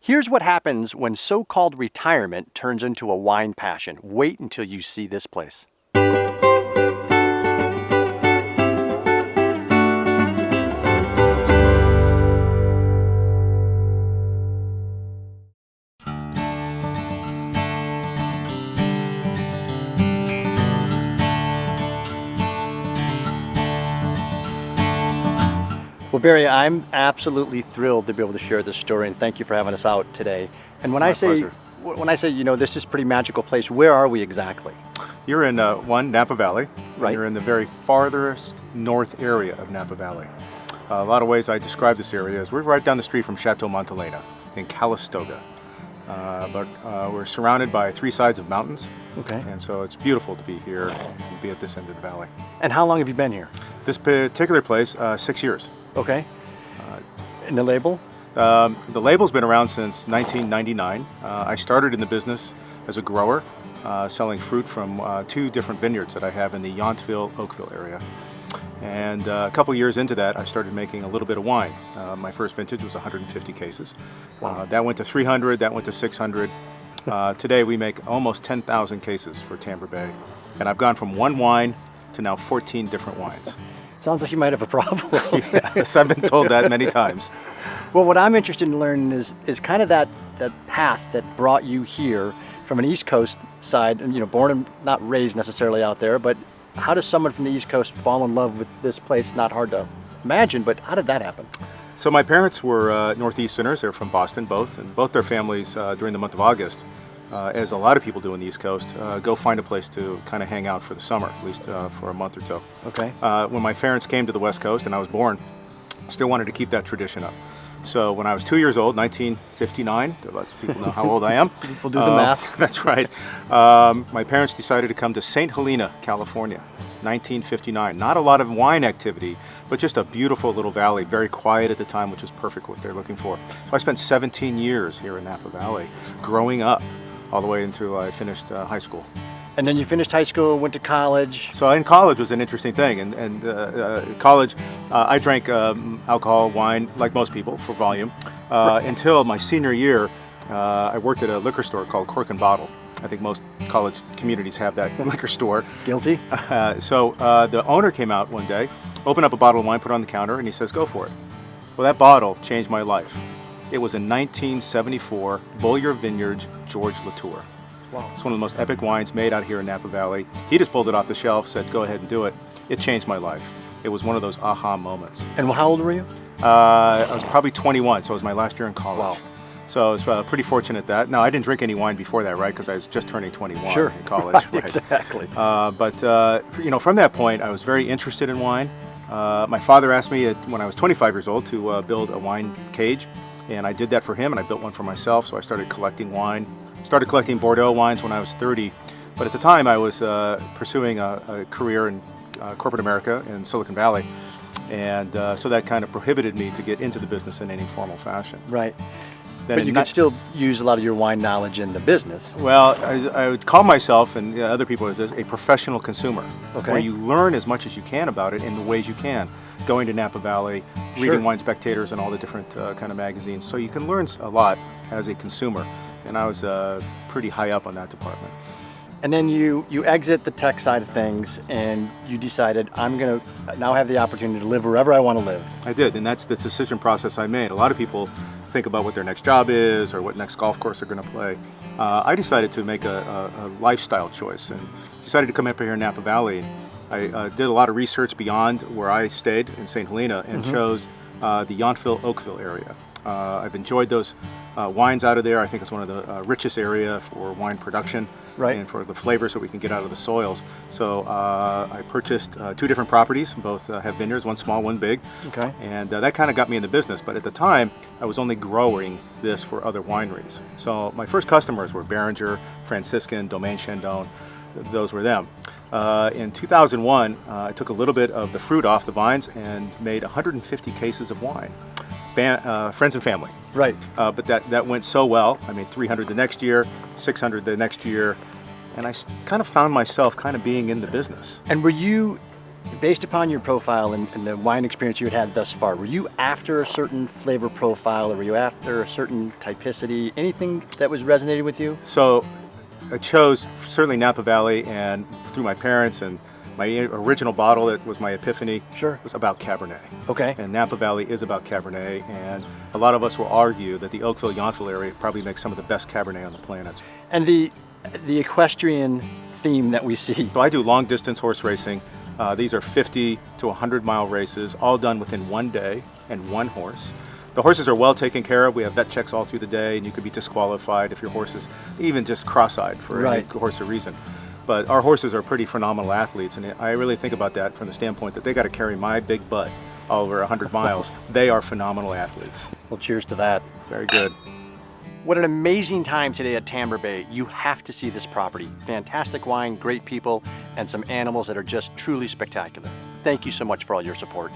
Here's what happens when so-called retirement turns into a wine passion. Wait until you see this place. Well, Barry, I'm absolutely thrilled to be able to share this story, and thank you for having us out today. And when I say, this is a pretty magical place, where are we exactly? You're in Napa Valley. Right. You're in the very farthest north area of Napa Valley. A lot of ways I describe this area is we're right down the street from Chateau Montelena in Calistoga. But we're surrounded by three sides of mountains. Okay. And so it's beautiful to be here and be at this end of the valley. And how long have you been here? This particular place, 6 years. Okay. And the label? The label's been around since 1999. I started in the business as a grower, selling fruit from two different vineyards that I have in the Yountville, Oakville area. And a couple years into that, I started making a little bit of wine. My first vintage was 150 cases. Wow. That went to 300, that went to 600. Today we make almost 10,000 cases for Tamber Bey. And I've gone from one wine to now 14 different wines. Sounds like you might have a problem. Yes, I've been told that many times. Well, what I'm interested in learning is kind of that path that brought you here from an East Coast side, and born and not raised necessarily out there, but how does someone from the East Coast fall in love with this place? Not hard to imagine, but how did that happen? So my parents were Northeasterners. They're from Boston, both, and both their families during the month of August, as a lot of people do in the East Coast, go find a place to kind of hang out for the summer, at least for a month or so. Okay. When my parents came to the West Coast and I was born, still wanted to keep that tradition up. So when I was 2 years old, 1959, to let people know how old I am. People do the math. That's right. My parents decided to come to St. Helena, California, 1959. Not a lot of wine activity, but just a beautiful little valley, very quiet at the time, which is perfect what they're looking for. So I spent 17 years here in Napa Valley, growing up all the way until I finished high school. And then you finished high school, went to college. So in college was an interesting thing. And college, I drank alcohol, wine, like most people, for volume, until my senior year. I worked at a liquor store called Cork and Bottle. I think most college communities have that liquor store. Guilty. So the owner came out one day, opened up a bottle of wine, put it on the counter, and he says, "Go for it." Well, that bottle changed my life. It was a 1974 Oakville Vineyards George Latour. Wow. It's one of the most epic wines made out here in Napa Valley. He just pulled it off the shelf, said, "Go ahead and do it." It changed my life. It was one of those aha moments. And how old were you? I was probably 21, so it was my last year in college. Wow. So I was pretty fortunate that. Now, I didn't drink any wine before that, right? Because I was just turning 21 Sure. in college. Right, exactly. But from that point, I was very interested in wine. My father asked me when I was 25 years old to build a wine cage. And I did that for him, and I built one for myself. So I started collecting wine. Started collecting Bordeaux wines when I was 30. But at the time, I was pursuing a career in corporate America in Silicon Valley. And so that kind of prohibited me to get into the business in any formal fashion. Right. Then But you could still use a lot of your wine knowledge in the business. Well, I would call myself, and other people as a professional consumer, Okay. where you learn as much as you can about it in the ways you can. Going to Napa Valley, Sure. reading Wine Spectators and all the different kind of magazines. So you can learn a lot as a consumer. And I was pretty high up on that department. And then you exit the tech side of things, and you decided, I'm going to now have the opportunity to live wherever I want to live. I did, and that's the decision process I made. A lot of people think about what their next job is or what next golf course they're going to play. I decided to make a lifestyle choice and decided to come up here in Napa Valley. I did a lot of research beyond where I stayed in St. Helena and chose the Yountville, Oakville area. I've enjoyed those wines out of there. I think it's one of the richest area for wine production. Right. And for the flavors that we can get out of the soils. So I purchased two different properties. Both have vineyards, one small, one big. Okay. And that kind of got me in the business. But at the time, I was only growing this for other wineries. So my first customers were Beringer, Franciscan, Domaine Chandon. Those were them. In 2001, I took a little bit of the fruit off the vines and made 150 cases of wine. Friends and family. Right. But that went so well. I made 300 the next year, 600 the next year, and I kind of found myself kind of being in the business. And were you Based upon your profile and the wine experience you had thus far, were you after a certain flavor profile, or were you after a certain typicity? Anything that was resonated with you? So I chose certainly Napa Valley, and through my parents, and my original bottle that was my epiphany was about Cabernet. Okay. And Napa Valley is about Cabernet, and a lot of us will argue that the Oakville Yountville area probably makes some of the best Cabernet on the planet. And the equestrian theme that we see. So I do long distance horse racing. These are 50 to 100 mile races, all done within one day and one horse. The horses are well taken care of. We have vet checks all through the day, and you could be disqualified if your horse is even just cross-eyed for any horse or reason. But our horses are pretty phenomenal athletes, and I really think about that from the standpoint that they got to carry my big butt all over 100 miles. They are phenomenal athletes. Well, cheers to that. Very good. What an amazing time today at Tamber Bey. You have to see this property. Fantastic wine, great people, and some animals that are just truly spectacular. Thank you so much for all your support.